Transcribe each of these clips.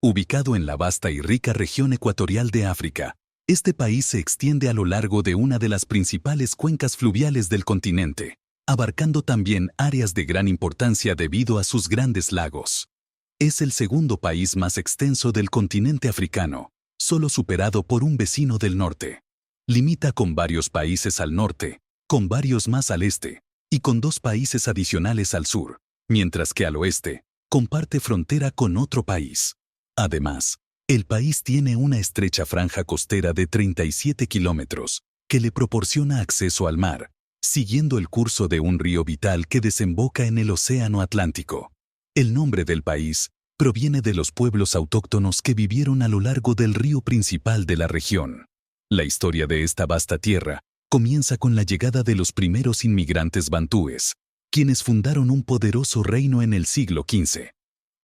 Ubicado en la vasta y rica región ecuatorial de África, este país se extiende a lo largo de una de las principales cuencas fluviales del continente, abarcando también áreas de gran importancia debido a sus grandes lagos. Es el segundo país más extenso del continente africano, solo superado por un vecino del norte. Limita con varios países al norte, con varios más al este, y con 2 países adicionales al sur, mientras que al oeste, comparte frontera con otro país. Además, el país tiene una estrecha franja costera de 37 kilómetros, que le proporciona acceso al mar, siguiendo el curso de un río vital que desemboca en el Océano Atlántico. El nombre del país proviene de los pueblos autóctonos que vivieron a lo largo del río principal de la región. La historia de esta vasta tierra comienza con la llegada de los primeros inmigrantes bantúes, quienes fundaron un poderoso reino en el siglo XV.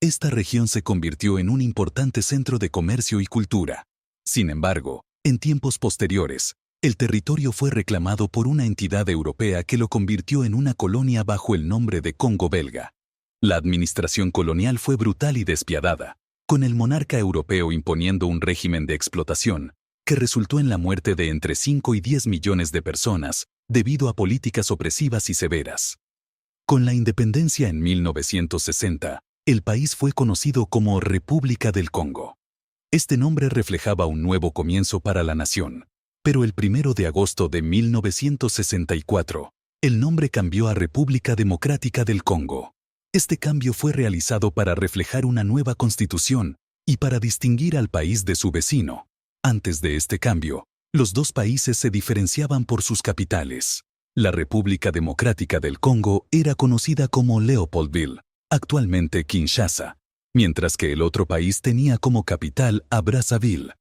Esta región se convirtió en un importante centro de comercio y cultura. Sin embargo, en tiempos posteriores, el territorio fue reclamado por una entidad europea que lo convirtió en una colonia bajo el nombre de Congo belga. La administración colonial fue brutal y despiadada, con el monarca europeo imponiendo un régimen de explotación que resultó en la muerte de entre 5 y 10 millones de personas debido a políticas opresivas y severas. Con la independencia en 1960, el país fue conocido como República del Congo. Este nombre reflejaba un nuevo comienzo para la nación, pero el 1 de agosto de 1964, el nombre cambió a República Democrática del Congo. Este cambio fue realizado para reflejar una nueva constitución y para distinguir al país de su vecino. Antes de este cambio, los 2 países se diferenciaban por sus capitales. La República Democrática del Congo era conocida como Leopoldville, actualmente Kinshasa, mientras que el otro país tenía como capital a Brazzaville.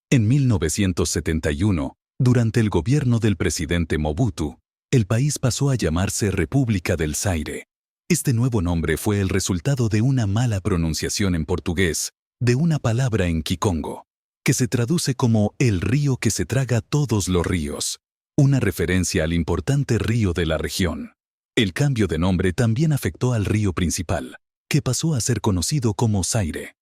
En 1971, durante el gobierno del presidente Mobutu, el país pasó a llamarse República del Zaire. Este nuevo nombre fue el resultado de una mala pronunciación en portugués de una palabra en kikongo, que se traduce como el río que se traga todos los ríos, una referencia al importante río de la región. El cambio de nombre también afectó al río principal, que pasó a ser conocido como Zaire.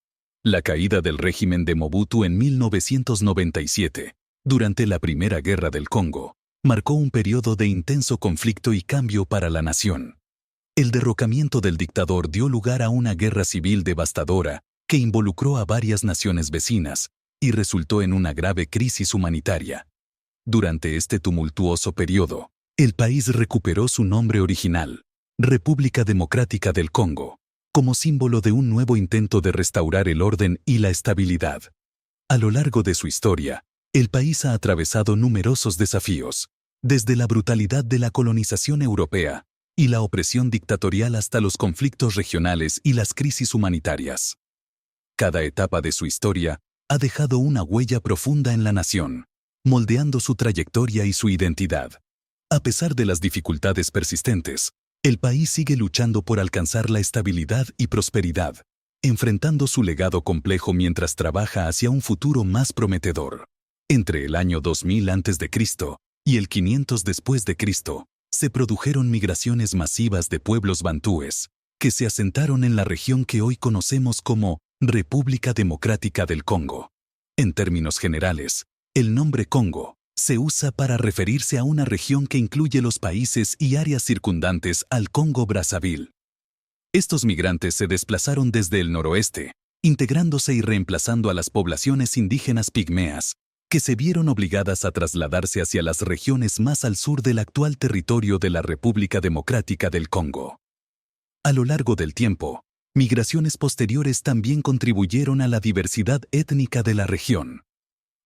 La caída del régimen de Mobutu en 1997, durante la Primera Guerra del Congo, marcó un periodo de intenso conflicto y cambio para la nación. El derrocamiento del dictador dio lugar a una guerra civil devastadora que involucró a varias naciones vecinas y resultó en una grave crisis humanitaria. Durante este tumultuoso periodo, el país recuperó su nombre original, República Democrática del Congo, como símbolo de un nuevo intento de restaurar el orden y la estabilidad. A lo largo de su historia, el país ha atravesado numerosos desafíos, desde la brutalidad de la colonización europea y la opresión dictatorial hasta los conflictos regionales y las crisis humanitarias. Cada etapa de su historia ha dejado una huella profunda en la nación, moldeando su trayectoria y su identidad. A pesar de las dificultades persistentes, el país sigue luchando por alcanzar la estabilidad y prosperidad, enfrentando su legado complejo mientras trabaja hacia un futuro más prometedor. Entre el año 2000 a.C. y el 500 después de Cristo, se produjeron migraciones masivas de pueblos bantúes, que se asentaron en la región que hoy conocemos como República Democrática del Congo. En términos generales, el nombre Congo se usa para referirse a una región que incluye los países y áreas circundantes al Congo-Brazzaville. Estos migrantes se desplazaron desde el noroeste, integrándose y reemplazando a las poblaciones indígenas pigmeas, que se vieron obligadas a trasladarse hacia las regiones más al sur del actual territorio de la República Democrática del Congo. A lo largo del tiempo, migraciones posteriores también contribuyeron a la diversidad étnica de la región.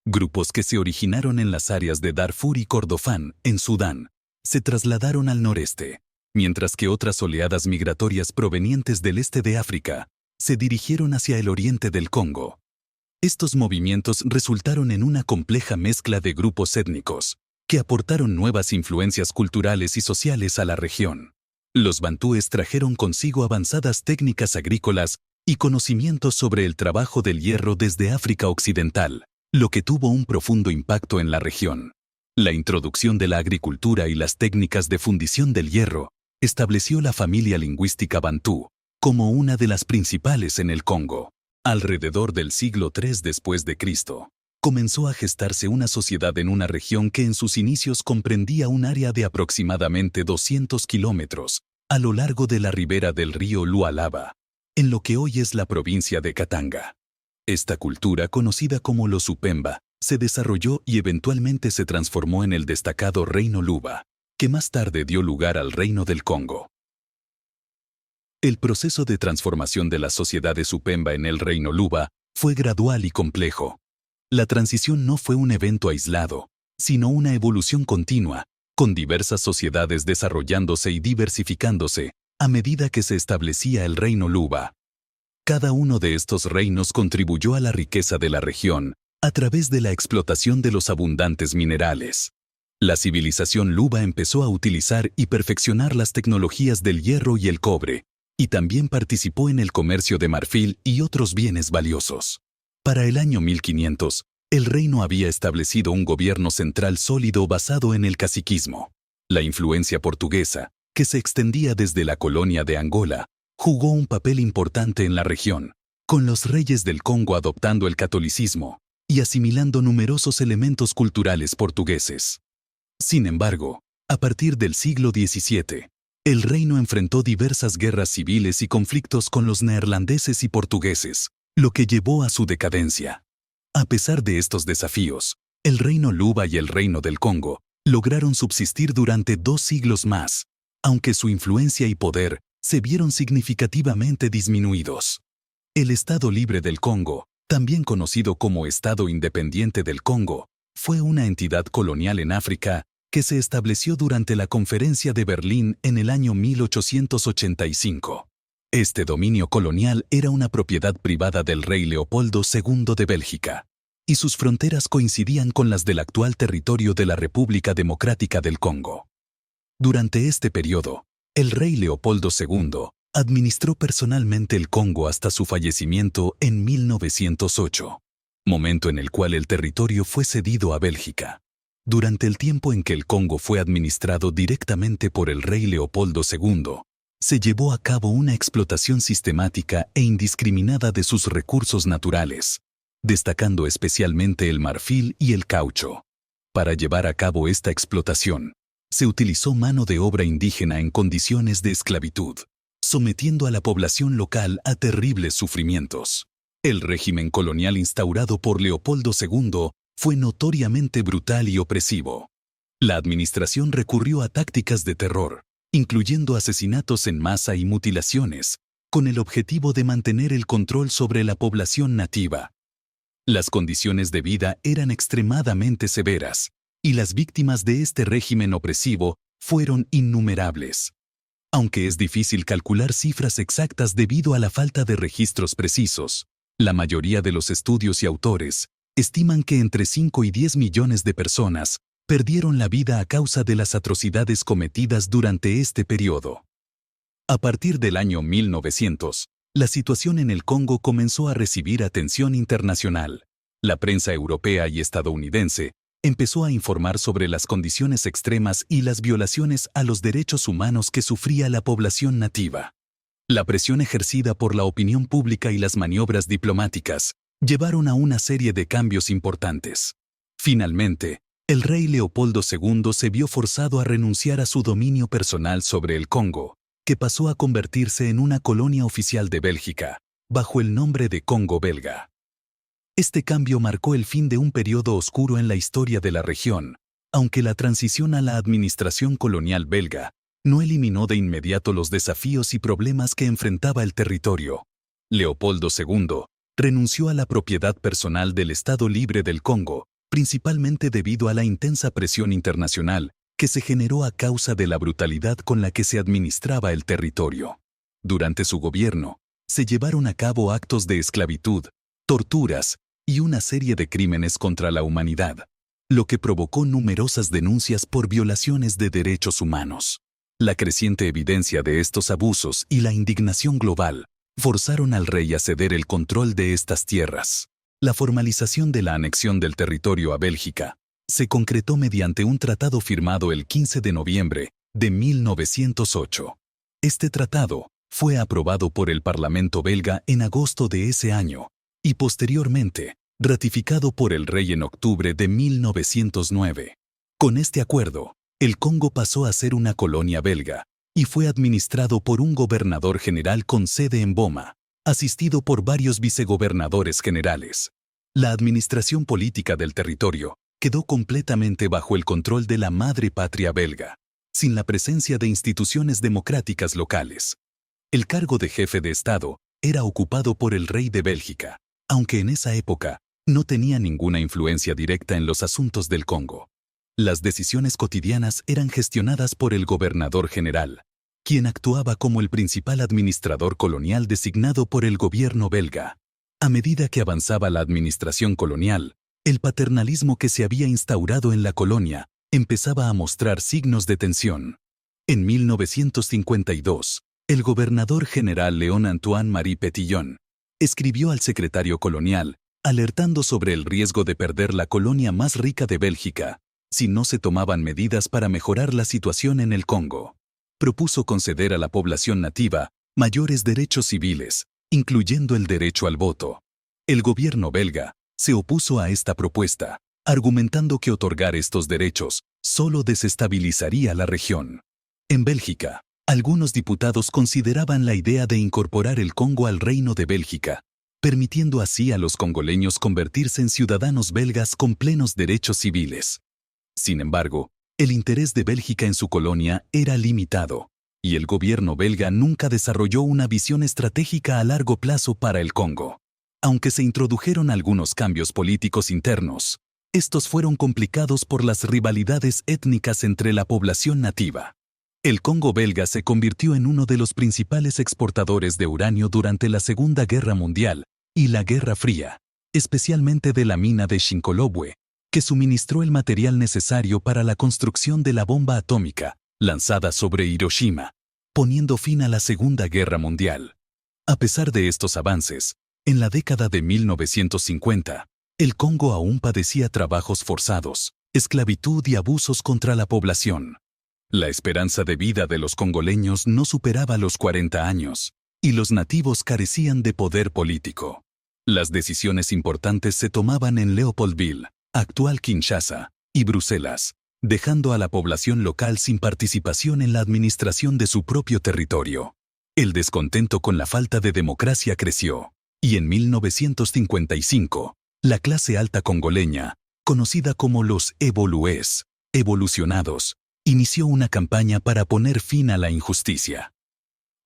Grupos que se originaron en las áreas de Darfur y Kordofán, en Sudán, se trasladaron al noreste, mientras que otras oleadas migratorias provenientes del este de África se dirigieron hacia el oriente del Congo. Estos movimientos resultaron en una compleja mezcla de grupos étnicos, que aportaron nuevas influencias culturales y sociales a la región. Los bantúes trajeron consigo avanzadas técnicas agrícolas y conocimientos sobre el trabajo del hierro desde África Occidental, lo que tuvo un profundo impacto en la región. La introducción de la agricultura y las técnicas de fundición del hierro estableció la familia lingüística bantú como una de las principales en el Congo. Alrededor del siglo III después de Cristo, comenzó a gestarse una sociedad en una región que en sus inicios comprendía un área de aproximadamente 200 kilómetros a lo largo de la ribera del río Lualaba, en lo que hoy es la provincia de Katanga. Esta cultura, conocida como los Upemba, se desarrolló y eventualmente se transformó en el destacado Reino Luba, que más tarde dio lugar al Reino del Congo. El proceso de transformación de las sociedades Upemba en el Reino Luba fue gradual y complejo. La transición no fue un evento aislado, sino una evolución continua, con diversas sociedades desarrollándose y diversificándose a medida que se establecía el Reino Luba. Cada uno de estos reinos contribuyó a la riqueza de la región a través de la explotación de los abundantes minerales. La civilización Luba empezó a utilizar y perfeccionar las tecnologías del hierro y el cobre, y también participó en el comercio de marfil y otros bienes valiosos. Para el año 1500, el reino había establecido un gobierno central sólido basado en el caciquismo. La influencia portuguesa, que se extendía desde la colonia de Angola, jugó un papel importante en la región, con los reyes del Congo adoptando el catolicismo y asimilando numerosos elementos culturales portugueses. Sin embargo, a partir del siglo XVII, el reino enfrentó diversas guerras civiles y conflictos con los neerlandeses y portugueses, lo que llevó a su decadencia. A pesar de estos desafíos, el reino Luba y el reino del Congo lograron subsistir durante 2 siglos más, aunque su influencia y poder se vieron significativamente disminuidos. El Estado Libre del Congo, también conocido como Estado Independiente del Congo, fue una entidad colonial en África que se estableció durante la Conferencia de Berlín en el año 1885. Este dominio colonial era una propiedad privada del rey Leopoldo II de Bélgica, y sus fronteras coincidían con las del actual territorio de la República Democrática del Congo. Durante este periodo, el rey Leopoldo II administró personalmente el Congo hasta su fallecimiento en 1908, momento en el cual el territorio fue cedido a Bélgica. Durante el tiempo en que el Congo fue administrado directamente por el rey Leopoldo II, se llevó a cabo una explotación sistemática e indiscriminada de sus recursos naturales, destacando especialmente el marfil y el caucho. Para llevar a cabo esta explotación, se utilizó mano de obra indígena en condiciones de esclavitud, sometiendo a la población local a terribles sufrimientos. El régimen colonial instaurado por Leopoldo II fue notoriamente brutal y opresivo. La administración recurrió a tácticas de terror, incluyendo asesinatos en masa y mutilaciones, con el objetivo de mantener el control sobre la población nativa. Las condiciones de vida eran extremadamente severas, y las víctimas de este régimen opresivo fueron innumerables. Aunque es difícil calcular cifras exactas debido a la falta de registros precisos, la mayoría de los estudios y autores estiman que entre 5 y 10 millones de personas perdieron la vida a causa de las atrocidades cometidas durante este periodo. A partir del año 1900, la situación en el Congo comenzó a recibir atención internacional. La prensa europea y estadounidense empezó a informar sobre las condiciones extremas y las violaciones a los derechos humanos que sufría la población nativa. La presión ejercida por la opinión pública y las maniobras diplomáticas llevaron a una serie de cambios importantes. Finalmente, el rey Leopoldo II se vio forzado a renunciar a su dominio personal sobre el Congo, que pasó a convertirse en una colonia oficial de Bélgica, bajo el nombre de Congo belga. Este cambio marcó el fin de un periodo oscuro en la historia de la región, aunque la transición a la administración colonial belga no eliminó de inmediato los desafíos y problemas que enfrentaba el territorio. Leopoldo II renunció a la propiedad personal del Estado Libre del Congo, principalmente debido a la intensa presión internacional que se generó a causa de la brutalidad con la que se administraba el territorio. Durante su gobierno, se llevaron a cabo actos de esclavitud, torturas y una serie de crímenes contra la humanidad, lo que provocó numerosas denuncias por violaciones de derechos humanos. La creciente evidencia de estos abusos y la indignación global forzaron al rey a ceder el control de estas tierras. La formalización de la anexión del territorio a Bélgica se concretó mediante un tratado firmado el 15 de noviembre de 1908. Este tratado fue aprobado por el Parlamento belga en agosto de ese año y posteriormente ratificado por el rey en octubre de 1909. Con este acuerdo, el Congo pasó a ser una colonia belga y fue administrado por un gobernador general con sede en Boma, asistido por varios vicegobernadores generales. La administración política del territorio quedó completamente bajo el control de la madre patria belga, sin la presencia de instituciones democráticas locales. El cargo de jefe de Estado era ocupado por el rey de Bélgica, aunque en esa época no tenía ninguna influencia directa en los asuntos del Congo. Las decisiones cotidianas eran gestionadas por el gobernador general, quien actuaba como el principal administrador colonial designado por el gobierno belga. A medida que avanzaba la administración colonial, el paternalismo que se había instaurado en la colonia empezaba a mostrar signos de tensión. En 1952, el gobernador general Léon Antoine Marie Petillon escribió al secretario colonial, alertando sobre el riesgo de perder la colonia más rica de Bélgica, si no se tomaban medidas para mejorar la situación en el Congo. Propuso conceder a la población nativa mayores derechos civiles, incluyendo el derecho al voto. El gobierno belga se opuso a esta propuesta, argumentando que otorgar estos derechos solo desestabilizaría la región. En Bélgica, algunos diputados consideraban la idea de incorporar el Congo al Reino de Bélgica, permitiendo así a los congoleños convertirse en ciudadanos belgas con plenos derechos civiles. Sin embargo, el interés de Bélgica en su colonia era limitado, y el gobierno belga nunca desarrolló una visión estratégica a largo plazo para el Congo. Aunque se introdujeron algunos cambios políticos internos, estos fueron complicados por las rivalidades étnicas entre la población nativa. El Congo belga se convirtió en uno de los principales exportadores de uranio durante la Segunda Guerra Mundial y la Guerra Fría, especialmente de la mina de Shinkolobwe, que suministró el material necesario para la construcción de la bomba atómica lanzada sobre Hiroshima, poniendo fin a la Segunda Guerra Mundial. A pesar de estos avances, en la década de 1950, el Congo aún padecía trabajos forzados, esclavitud y abusos contra la población. La esperanza de vida de los congoleños no superaba los 40 años, y los nativos carecían de poder político. Las decisiones importantes se tomaban en Leopoldville, actual Kinshasa, y Bruselas, dejando a la población local sin participación en la administración de su propio territorio. El descontento con la falta de democracia creció, y en 1955, la clase alta congoleña, conocida como los evolués, evolucionados, inició una campaña para poner fin a la injusticia.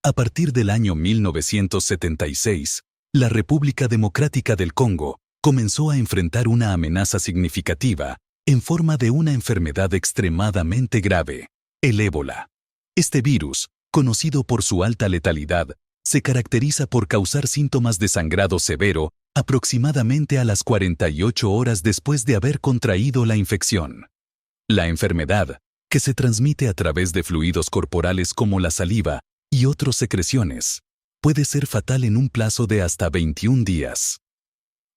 A partir del año 1976, la República Democrática del Congo comenzó a enfrentar una amenaza significativa en forma de una enfermedad extremadamente grave, el ébola. Este virus, conocido por su alta letalidad, se caracteriza por causar síntomas de sangrado severo aproximadamente a las 48 horas después de haber contraído la infección. La enfermedad, que se transmite a través de fluidos corporales como la saliva y otras secreciones, puede ser fatal en un plazo de hasta 21 días.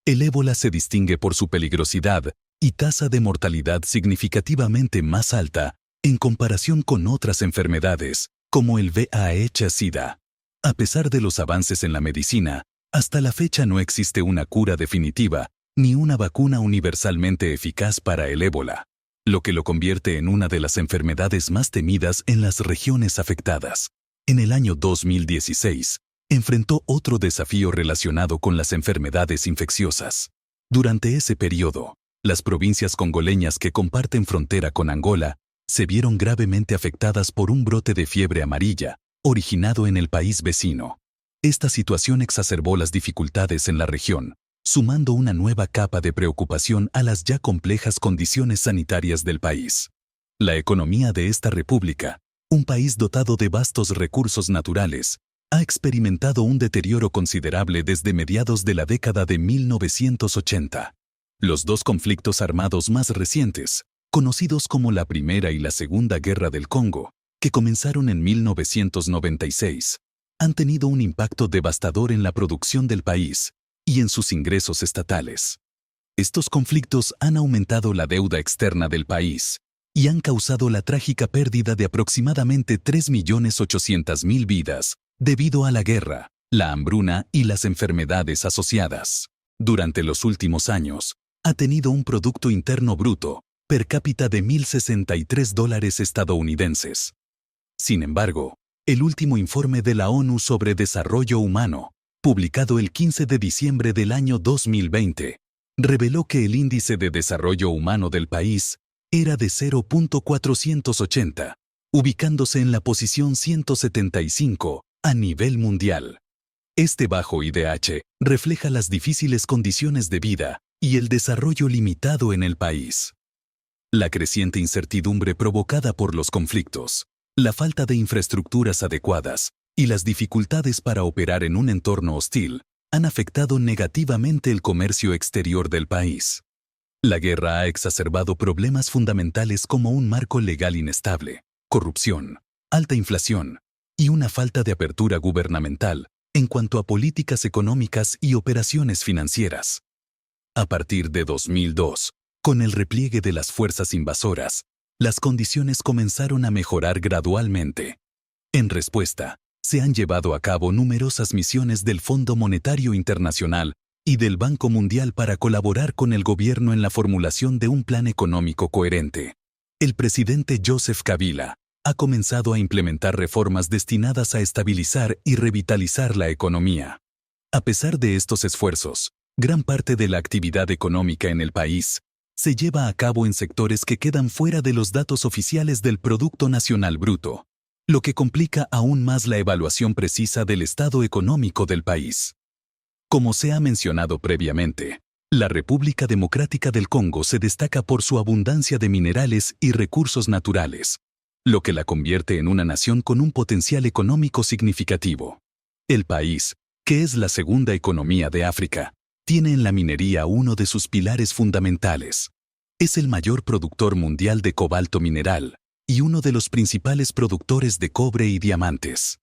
El ébola se distingue por su peligrosidad y tasa de mortalidad significativamente más alta en comparación con otras enfermedades, como el VIH-Sida. A pesar de los avances en la medicina, hasta la fecha no existe una cura definitiva ni una vacuna universalmente eficaz para el ébola, lo que lo convierte en una de las enfermedades más temidas en las regiones afectadas. En el año 2016, enfrentó otro desafío relacionado con las enfermedades infecciosas. Durante ese periodo, las provincias congoleñas que comparten frontera con Angola se vieron gravemente afectadas por un brote de fiebre amarilla, originado en el país vecino. Esta situación exacerbó las dificultades en la región, sumando una nueva capa de preocupación a las ya complejas condiciones sanitarias del país. La economía de esta república, un país dotado de vastos recursos naturales, ha experimentado un deterioro considerable desde mediados de la década de 1980. Los dos conflictos armados más recientes, conocidos como la Primera y la Segunda Guerra del Congo, que comenzaron en 1996, han tenido un impacto devastador en la producción del país y en sus ingresos estatales. Estos conflictos han aumentado la deuda externa del país y han causado la trágica pérdida de aproximadamente 3.800.000 vidas debido a la guerra, la hambruna y las enfermedades asociadas. durante los últimos años, ha tenido un Producto Interno Bruto per cápita de $1.063 estadounidenses. Sin embargo, el último informe de la ONU sobre Desarrollo Humano, publicado el 15 de diciembre del año 2020, reveló que el índice de desarrollo humano del país era de 0.480, ubicándose en la posición 175 a nivel mundial. Este bajo IDH refleja las difíciles condiciones de vida y el desarrollo limitado en el país. La creciente incertidumbre provocada por los conflictos, la falta de infraestructuras adecuadas y las dificultades para operar en un entorno hostil han afectado negativamente el comercio exterior del país. La guerra ha exacerbado problemas fundamentales como un marco legal inestable, corrupción, alta inflación y una falta de apertura gubernamental en cuanto a políticas económicas y operaciones financieras. A partir de 2002, con el repliegue de las fuerzas invasoras, las condiciones comenzaron a mejorar gradualmente. En respuesta, se han llevado a cabo numerosas misiones del Fondo Monetario Internacional y del Banco Mundial para colaborar con el gobierno en la formulación de un plan económico coherente. El presidente Joseph Kabila ha comenzado a implementar reformas destinadas a estabilizar y revitalizar la economía. A pesar de estos esfuerzos, gran parte de la actividad económica en el país se lleva a cabo en sectores que quedan fuera de los datos oficiales del Producto Nacional Bruto, lo que complica aún más la evaluación precisa del estado económico del país. Como se ha mencionado previamente, la República Democrática del Congo se destaca por su abundancia de minerales y recursos naturales, lo que la convierte en una nación con un potencial económico significativo. El país, que es la segunda economía de África, tiene en la minería uno de sus pilares fundamentales. Es el mayor productor mundial de cobalto mineral y uno de los principales productores de cobre y diamantes.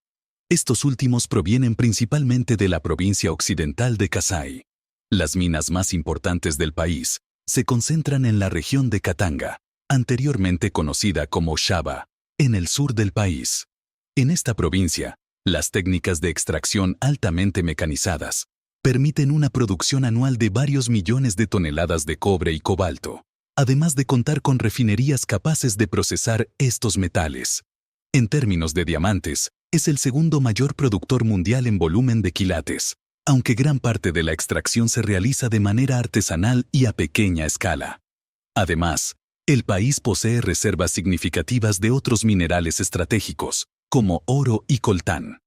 Estos últimos provienen principalmente de la provincia occidental de Kasai. Las minas más importantes del país se concentran en la región de Katanga, anteriormente conocida como Shaba, en el sur del país. En esta provincia, las técnicas de extracción altamente mecanizadas permiten una producción anual de varios millones de toneladas de cobre y cobalto, además de contar con refinerías capaces de procesar estos metales. En términos de diamantes, es el segundo mayor productor mundial en volumen de quilates, aunque gran parte de la extracción se realiza de manera artesanal y a pequeña escala. Además, el país posee reservas significativas de otros minerales estratégicos, como oro y coltán.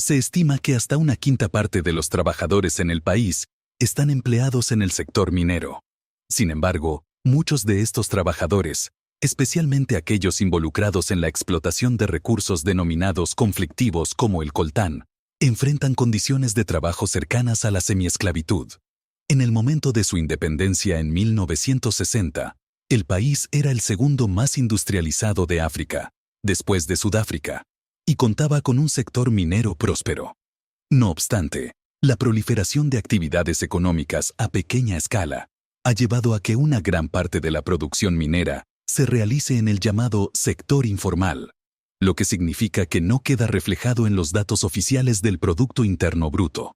Se estima que hasta una quinta parte de los trabajadores en el país están empleados en el sector minero. Sin embargo, muchos de estos trabajadores, especialmente aquellos involucrados en la explotación de recursos denominados conflictivos como el coltán, enfrentan condiciones de trabajo cercanas a la semiesclavitud. En el momento de su independencia en 1960, el país era el segundo más industrializado de África, después de Sudáfrica, y contaba con un sector minero próspero. No obstante, la proliferación de actividades económicas a pequeña escala ha llevado a que una gran parte de la producción minera se realice en el llamado sector informal, lo que significa que no queda reflejado en los datos oficiales del Producto Interno Bruto.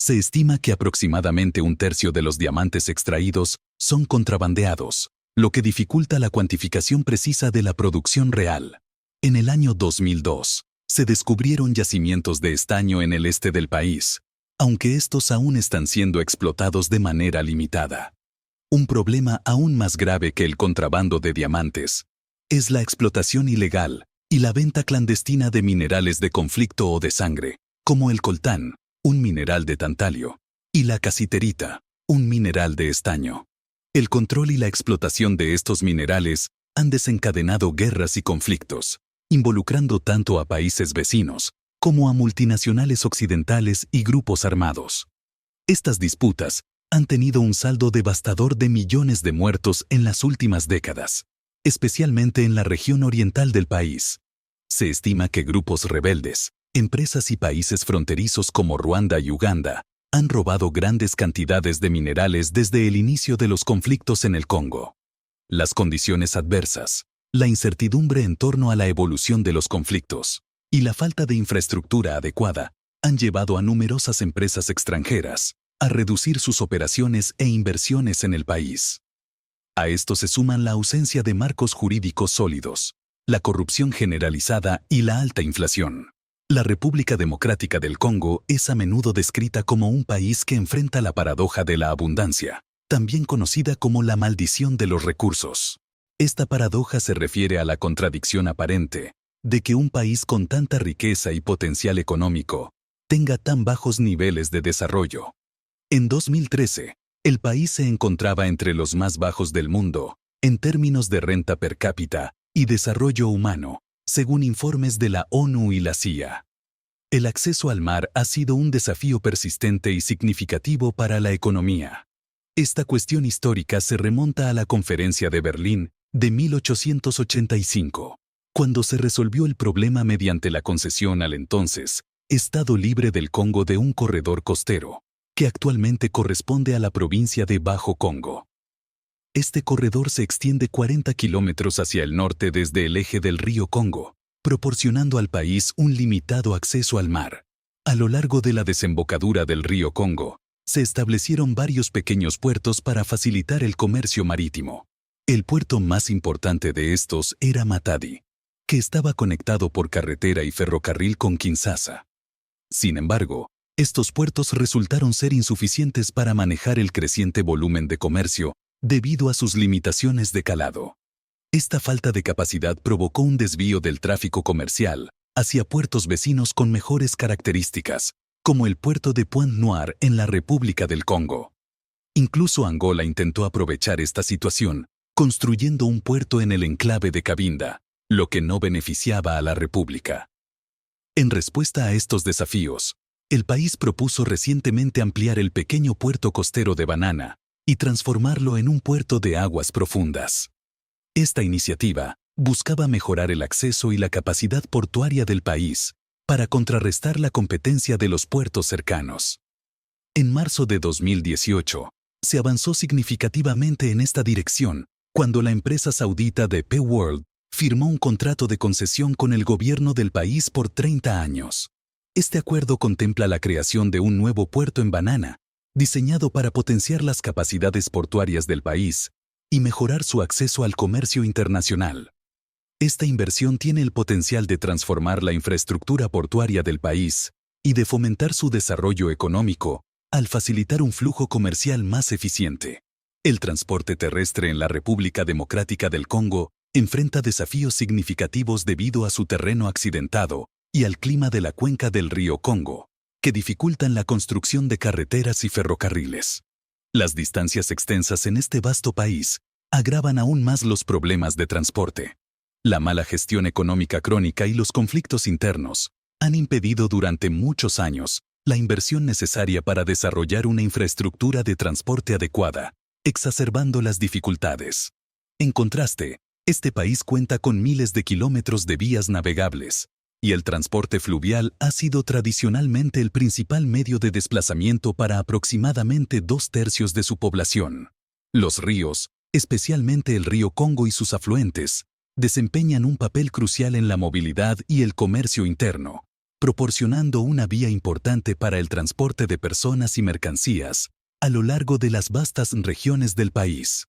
Se estima que aproximadamente un tercio de los diamantes extraídos son contrabandeados, lo que dificulta la cuantificación precisa de la producción real. En el año 2002, se descubrieron yacimientos de estaño en el este del país, aunque estos aún están siendo explotados de manera limitada. Un problema aún más grave que el contrabando de diamantes es la explotación ilegal y la venta clandestina de minerales de conflicto o de sangre, como el coltán, un mineral de tantalio, y la casiterita, un mineral de estaño. El control y la explotación de estos minerales han desencadenado guerras y conflictos, involucrando tanto a países vecinos como a multinacionales occidentales y grupos armados. Estas disputas han tenido un saldo devastador de millones de muertos en las últimas décadas, especialmente en la región oriental del país. Se estima que grupos rebeldes, empresas y países fronterizos como Ruanda y Uganda han robado grandes cantidades de minerales desde el inicio de los conflictos en el Congo. Las condiciones adversas, la incertidumbre en torno a la evolución de los conflictos y la falta de infraestructura adecuada han llevado a numerosas empresas extranjeras a reducir sus operaciones e inversiones en el país. A esto se suman la ausencia de marcos jurídicos sólidos, la corrupción generalizada y la alta inflación. La República Democrática del Congo es a menudo descrita como un país que enfrenta la paradoja de la abundancia, también conocida como la maldición de los recursos. Esta paradoja se refiere a la contradicción aparente de que un país con tanta riqueza y potencial económico tenga tan bajos niveles de desarrollo. En 2013, el país se encontraba entre los más bajos del mundo en términos de renta per cápita y desarrollo humano, según informes de la ONU y la CIA. El acceso al mar ha sido un desafío persistente y significativo para la economía. Esta cuestión histórica se remonta a la Conferencia de Berlín de 1885, cuando se resolvió el problema mediante la concesión al entonces Estado Libre del Congo de un corredor costero, que actualmente corresponde a la provincia de Bajo Congo. Este corredor se extiende 40 kilómetros hacia el norte desde el eje del río Congo, proporcionando al país un limitado acceso al mar. A lo largo de la desembocadura del río Congo, se establecieron varios pequeños puertos para facilitar el comercio marítimo. El puerto más importante de estos era Matadi, que estaba conectado por carretera y ferrocarril con Kinshasa. Sin embargo, estos puertos resultaron ser insuficientes para manejar el creciente volumen de comercio debido a sus limitaciones de calado. Esta falta de capacidad provocó un desvío del tráfico comercial hacia puertos vecinos con mejores características, como el puerto de Pointe-Noire en la República del Congo. Incluso Angola intentó aprovechar esta situación, construyendo un puerto en el enclave de Cabinda, lo que no beneficiaba a la República. En respuesta a estos desafíos, el país propuso recientemente ampliar el pequeño puerto costero de Banana y transformarlo en un puerto de aguas profundas. Esta iniciativa buscaba mejorar el acceso y la capacidad portuaria del país para contrarrestar la competencia de los puertos cercanos. En marzo de 2018, se avanzó significativamente en esta dirección cuando la empresa saudita DP World firmó un contrato de concesión con el gobierno del país por 30 años. Este acuerdo contempla la creación de un nuevo puerto en Banana, diseñado para potenciar las capacidades portuarias del país y mejorar su acceso al comercio internacional. Esta inversión tiene el potencial de transformar la infraestructura portuaria del país y de fomentar su desarrollo económico al facilitar un flujo comercial más eficiente. El transporte terrestre en la República Democrática del Congo enfrenta desafíos significativos debido a su terreno accidentado y al clima de la cuenca del río Congo, que dificultan la construcción de carreteras y ferrocarriles. Las distancias extensas en este vasto país agravan aún más los problemas de transporte. La mala gestión económica crónica y los conflictos internos han impedido durante muchos años la inversión necesaria para desarrollar una infraestructura de transporte adecuada, exacerbando las dificultades. En contraste, este país cuenta con miles de kilómetros de vías navegables, y el transporte fluvial ha sido tradicionalmente el principal medio de desplazamiento para aproximadamente 2/3 de su población. Los ríos, especialmente el río Congo y sus afluentes, desempeñan un papel crucial en la movilidad y el comercio interno, proporcionando una vía importante para el transporte de personas y mercancías a lo largo de las vastas regiones del país.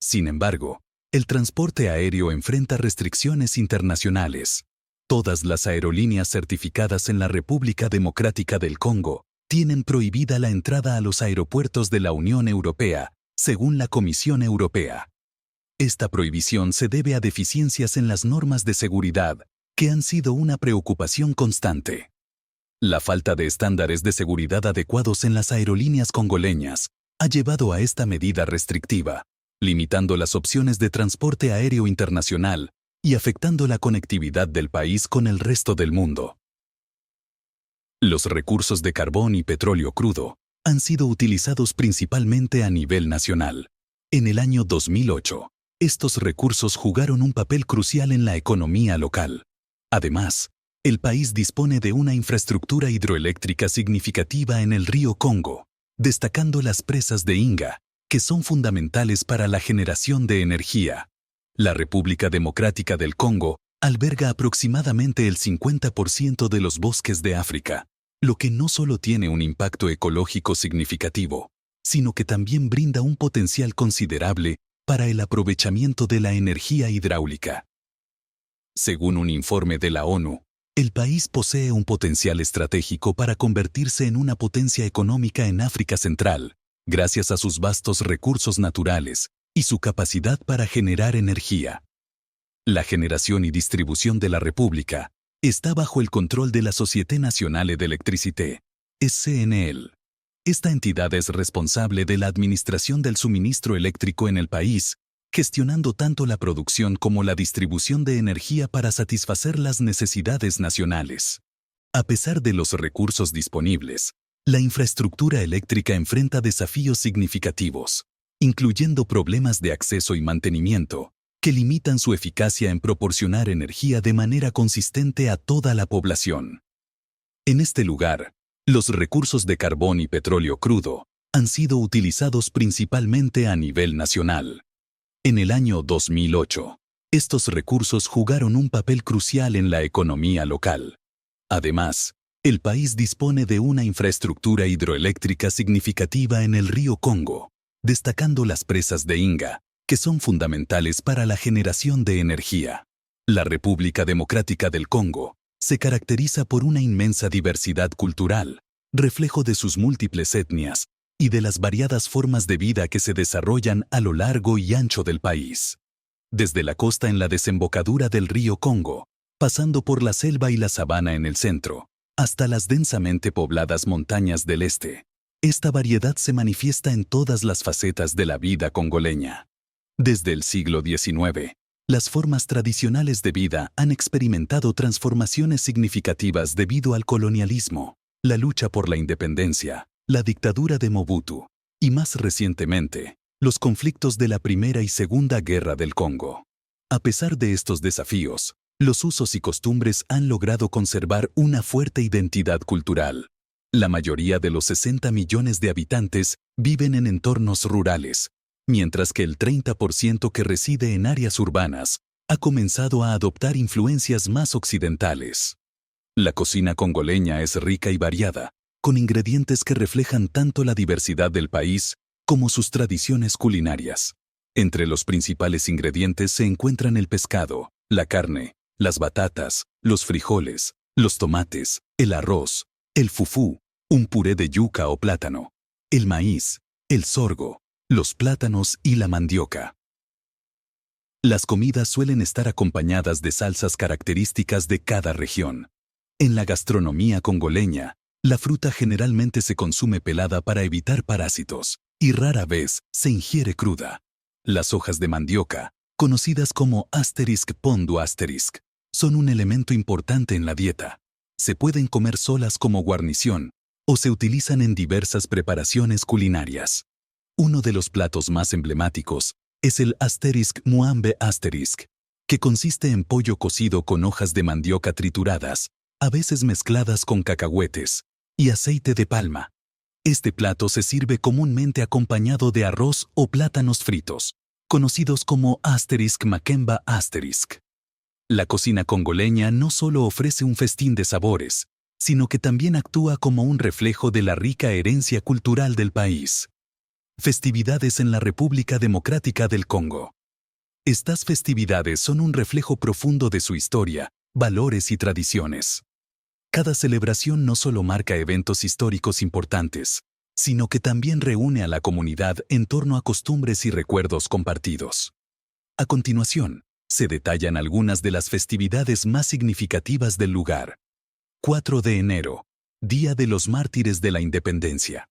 Sin embargo, el transporte aéreo enfrenta restricciones internacionales. Todas las aerolíneas certificadas en la República Democrática del Congo tienen prohibida la entrada a los aeropuertos de la Unión Europea, según la Comisión Europea. Esta prohibición se debe a deficiencias en las normas de seguridad, que han sido una preocupación constante. La falta de estándares de seguridad adecuados en las aerolíneas congoleñas ha llevado a esta medida restrictiva, limitando las opciones de transporte aéreo internacional y afectando la conectividad del país con el resto del mundo. Los recursos de carbón y petróleo crudo han sido utilizados principalmente a nivel nacional. En el año 2008, estos recursos jugaron un papel crucial en la economía local. Además, el país dispone de una infraestructura hidroeléctrica significativa en el río Congo, destacando las presas de Inga, que son fundamentales para la generación de energía. La República Democrática del Congo alberga aproximadamente el 50% de los bosques de África, lo que no solo tiene un impacto ecológico significativo, sino que también brinda un potencial considerable para el aprovechamiento de la energía hidráulica. Según un informe de la ONU, el país posee un potencial estratégico para convertirse en una potencia económica en África Central, gracias a sus vastos recursos naturales y su capacidad para generar energía. La generación y distribución de la República está bajo el control de la Société Nationale d'Electricité, SNEL. Esta entidad es responsable de la administración del suministro eléctrico en el país, gestionando tanto la producción como la distribución de energía para satisfacer las necesidades nacionales. A pesar de los recursos disponibles, la infraestructura eléctrica enfrenta desafíos significativos, incluyendo problemas de acceso y mantenimiento, que limitan su eficacia en proporcionar energía de manera consistente a toda la población. En este lugar, los recursos de carbón y petróleo crudo han sido utilizados principalmente a nivel nacional. En el año 2008, estos recursos jugaron un papel crucial en la economía local. Además, el país dispone de una infraestructura hidroeléctrica significativa en el río Congo, destacando las presas de Inga, que son fundamentales para la generación de energía. La República Democrática del Congo se caracteriza por una inmensa diversidad cultural, reflejo de sus múltiples etnias y de las variadas formas de vida que se desarrollan a lo largo y ancho del país. Desde la costa en la desembocadura del río Congo, pasando por la selva y la sabana en el centro, hasta las densamente pobladas montañas del este, esta variedad se manifiesta en todas las facetas de la vida congoleña. Desde el siglo XIX, las formas tradicionales de vida han experimentado transformaciones significativas debido al colonialismo, la lucha por la independencia, la dictadura de Mobutu y, más recientemente, los conflictos de la Primera y Segunda Guerra del Congo. A pesar de estos desafíos, los usos y costumbres han logrado conservar una fuerte identidad cultural. La mayoría de los 60 millones de habitantes viven en entornos rurales, mientras que el 30% que reside en áreas urbanas ha comenzado a adoptar influencias más occidentales. La cocina congoleña es rica y variada, con ingredientes que reflejan tanto la diversidad del país como sus tradiciones culinarias. Entre los principales ingredientes se encuentran el pescado, la carne, las batatas, los frijoles, los tomates, el arroz, el fufú, un puré de yuca o plátano, el maíz, el sorgo, los plátanos y la mandioca. Las comidas suelen estar acompañadas de salsas características de cada región. En la gastronomía congoleña, la fruta generalmente se consume pelada para evitar parásitos, y rara vez se ingiere cruda. Las hojas de mandioca, conocidas como *pondu*, son un elemento importante en la dieta. Se pueden comer solas como guarnición, o se utilizan en diversas preparaciones culinarias. Uno de los platos más emblemáticos es el *muambe*, que consiste en pollo cocido con hojas de mandioca trituradas, a veces mezcladas con cacahuetes, y aceite de palma. Este plato se sirve comúnmente acompañado de arroz o plátanos fritos, conocidos como *makemba*. La cocina congoleña no solo ofrece un festín de sabores, sino que también actúa como un reflejo de la rica herencia cultural del país. Festividades en la República Democrática del Congo. Estas festividades son un reflejo profundo de su historia, valores y tradiciones. Cada celebración no solo marca eventos históricos importantes, sino que también reúne a la comunidad en torno a costumbres y recuerdos compartidos. A continuación, se detallan algunas de las festividades más significativas del lugar. 4 de enero, Día de los Mártires de la Independencia.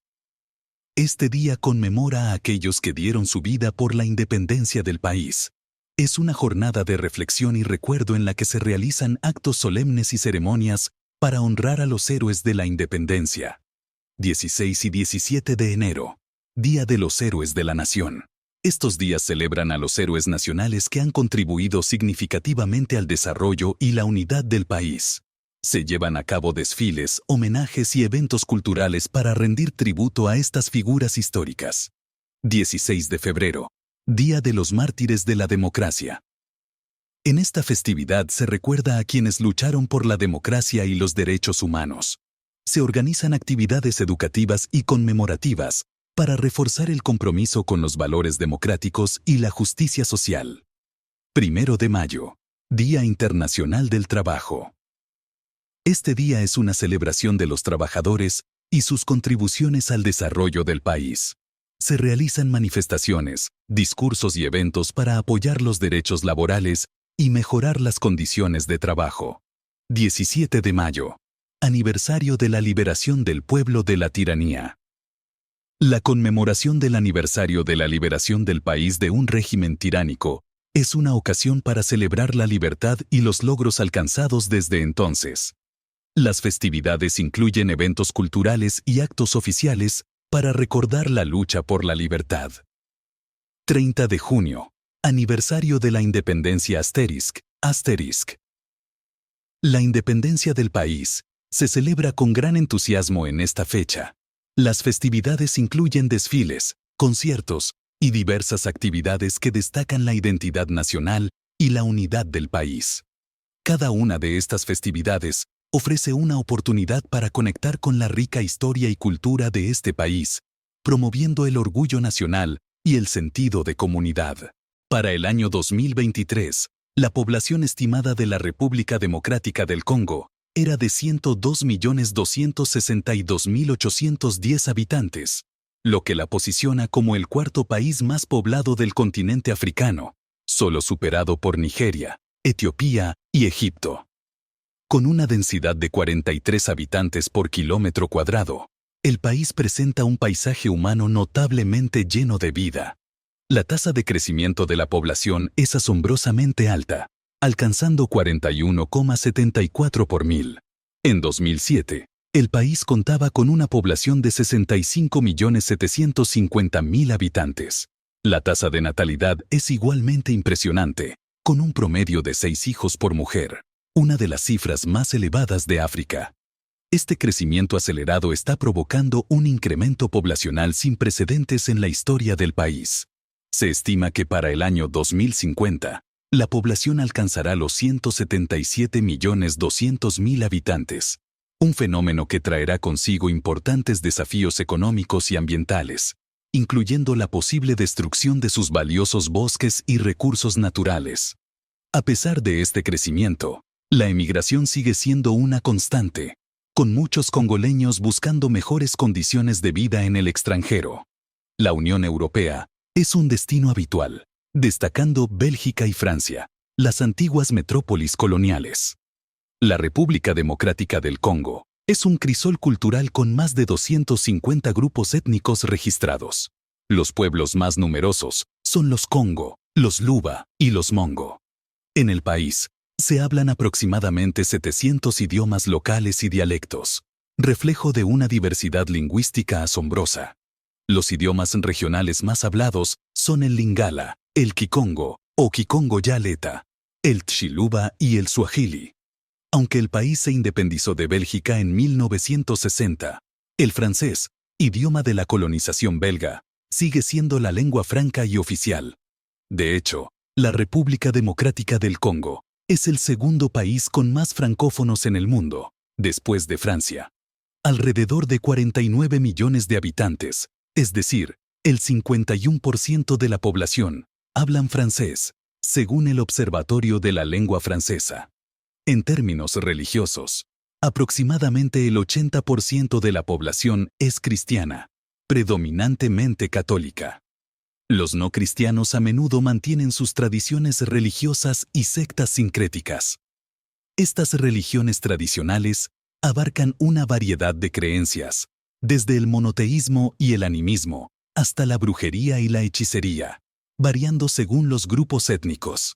Este día conmemora a aquellos que dieron su vida por la independencia del país. Es una jornada de reflexión y recuerdo en la que se realizan actos solemnes y ceremonias para honrar a los héroes de la independencia. 16 y 17 de enero, Día de los Héroes de la Nación. Estos días celebran a los héroes nacionales que han contribuido significativamente al desarrollo y la unidad del país. Se llevan a cabo desfiles, homenajes y eventos culturales para rendir tributo a estas figuras históricas. 16 de febrero, Día de los Mártires de la Democracia. En esta festividad se recuerda a quienes lucharon por la democracia y los derechos humanos. se organizan actividades educativas y conmemorativas para reforzar el compromiso con los valores democráticos y la justicia social. 1 de mayo, Día Internacional del Trabajo. Este día es una celebración de los trabajadores y sus contribuciones al desarrollo del país. Se realizan manifestaciones, discursos y eventos para apoyar los derechos laborales y mejorar las condiciones de trabajo. 17 de mayo, aniversario de la liberación del pueblo de la tiranía. La conmemoración del aniversario de la liberación del país de un régimen tiránico es una ocasión para celebrar la libertad y los logros alcanzados desde entonces. Las festividades incluyen eventos culturales y actos oficiales para recordar la lucha por la libertad. 30 de junio, aniversario de la independencia ***. La independencia del país se celebra con gran entusiasmo en esta fecha. Las festividades incluyen desfiles, conciertos y diversas actividades que destacan la identidad nacional y la unidad del país. Cada una de estas festividades ofrece una oportunidad para conectar con la rica historia y cultura de este país, promoviendo el orgullo nacional y el sentido de comunidad. Para el año 2023, la población estimada de la República Democrática del Congo era de 102.262.810 habitantes, lo que la posiciona como el cuarto país más poblado del continente africano, solo superado por Nigeria, Etiopía y Egipto. Con una densidad de 43 habitantes por kilómetro cuadrado, el país presenta un paisaje humano notablemente lleno de vida. La tasa de crecimiento de la población es asombrosamente alta, alcanzando 41,74 por mil. En 2007, el país contaba con una población de 65.750.000 habitantes. La tasa de natalidad es igualmente impresionante, con un promedio de 6 hijos por mujer, una de las cifras más elevadas de África. Este crecimiento acelerado está provocando un incremento poblacional sin precedentes en la historia del país. Se estima que para el año 2050, la población alcanzará los 177.200.000 habitantes, un fenómeno que traerá consigo importantes desafíos económicos y ambientales, incluyendo la posible destrucción de sus valiosos bosques y recursos naturales. A pesar de este crecimiento, la emigración sigue siendo una constante, con muchos congoleños buscando mejores condiciones de vida en el extranjero. La Unión Europea es un destino habitual, destacando Bélgica y Francia, las antiguas metrópolis coloniales. La República Democrática del Congo es un crisol cultural con más de 250 grupos étnicos registrados. Los pueblos más numerosos son los Congo, los Luba y los Mongo. En el país, se hablan aproximadamente 700 idiomas locales y dialectos, reflejo de una diversidad lingüística asombrosa. Los idiomas regionales más hablados son el Lingala, el Kikongo o Kikongo-Yaleta, el Tshiluba y el Swahili. Aunque el país se independizó de Bélgica en 1960, el francés, idioma de la colonización belga, sigue siendo la lengua franca y oficial. De hecho, la República Democrática del Congo es el segundo país con más francófonos en el mundo, después de Francia. Alrededor de 49 millones de habitantes, es decir, el 51% de la población, hablan francés, según el Observatorio de la Lengua Francesa. En términos religiosos, aproximadamente el 80% de la población es cristiana, predominantemente católica. Los no cristianos a menudo mantienen sus tradiciones religiosas y sectas sincréticas. Estas religiones tradicionales abarcan una variedad de creencias, desde el monoteísmo y el animismo, hasta la brujería y la hechicería, variando según los grupos étnicos.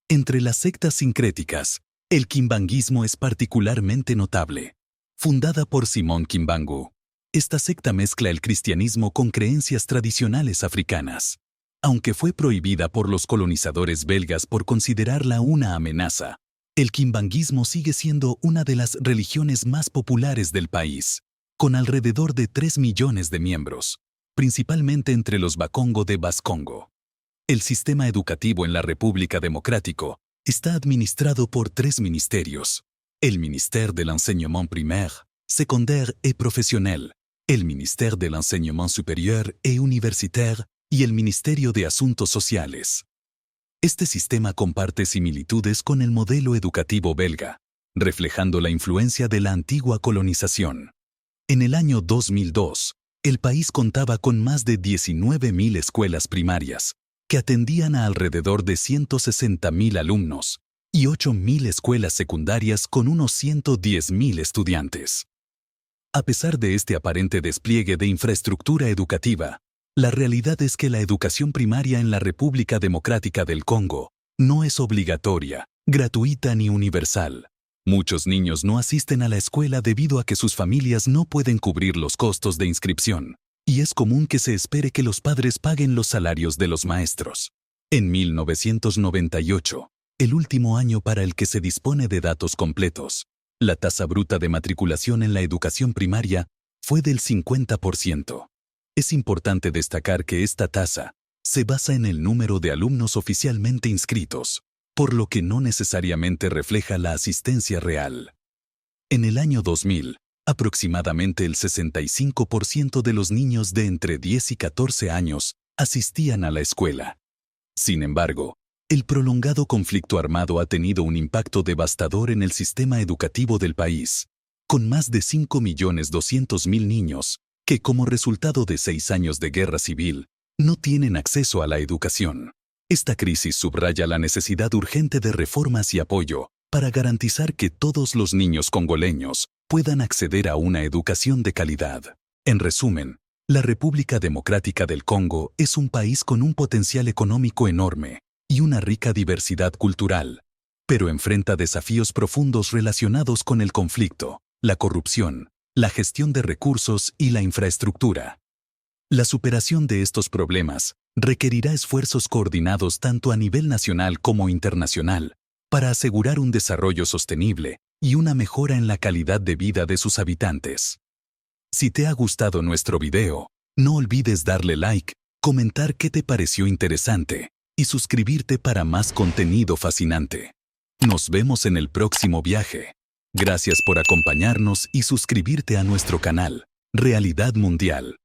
Entre las sectas sincréticas, el kimbanguismo es particularmente notable. Fundada por Simon Kimbangu, esta secta mezcla el cristianismo con creencias tradicionales africanas. Aunque fue prohibida por los colonizadores belgas por considerarla una amenaza, el kimbanguismo sigue siendo una de las religiones más populares del país, con alrededor de 3 millones de miembros, principalmente entre los Bakongo de Bas-Congo. El sistema educativo en la República Democrática está administrado por 3 ministerios: el Ministère de l'Enseignement Primaire, secondaire et professionnel, el Ministère de l'Enseignement Supérieur et Universitaire y el Ministerio de Asuntos Sociales. Este sistema comparte similitudes con el modelo educativo belga, reflejando la influencia de la antigua colonización. En el año 2002, el país contaba con más de 19.000 escuelas primarias, que atendían a alrededor de 160.000 alumnos, y 8.000 escuelas secundarias con unos 110.000 estudiantes. A pesar de este aparente despliegue de infraestructura educativa, la realidad es que la educación primaria en la República Democrática del Congo no es obligatoria, gratuita ni universal. Muchos niños no asisten a la escuela debido a que sus familias no pueden cubrir los costos de inscripción, y es común que se espere que los padres paguen los salarios de los maestros. En 1998, el último año para el que se dispone de datos completos, la tasa bruta de matriculación en la educación primaria fue del 50%. Es importante destacar que esta tasa se basa en el número de alumnos oficialmente inscritos, por lo que no necesariamente refleja la asistencia real. En el año 2000, aproximadamente el 65% de los niños de entre 10 y 14 años asistían a la escuela. Sin embargo, el prolongado conflicto armado ha tenido un impacto devastador en el sistema educativo del país, con más de 5.200.000 niños que, como resultado de 6 años de guerra civil, no tienen acceso a la educación. Esta crisis subraya la necesidad urgente de reformas y apoyo para garantizar que todos los niños congoleños puedan acceder a una educación de calidad. En resumen, la República Democrática del Congo es un país con un potencial económico enorme y una rica diversidad cultural, pero enfrenta desafíos profundos relacionados con el conflicto, la corrupción, la gestión de recursos y la infraestructura. La superación de estos problemas requerirá esfuerzos coordinados tanto a nivel nacional como internacional para asegurar un desarrollo sostenible y una mejora en la calidad de vida de sus habitantes. Si te ha gustado nuestro video, no olvides darle like, comentar qué te pareció interesante y suscribirte para más contenido fascinante. Nos vemos en el próximo viaje. Gracias por acompañarnos y suscribirte a nuestro canal, Realidad Mundial.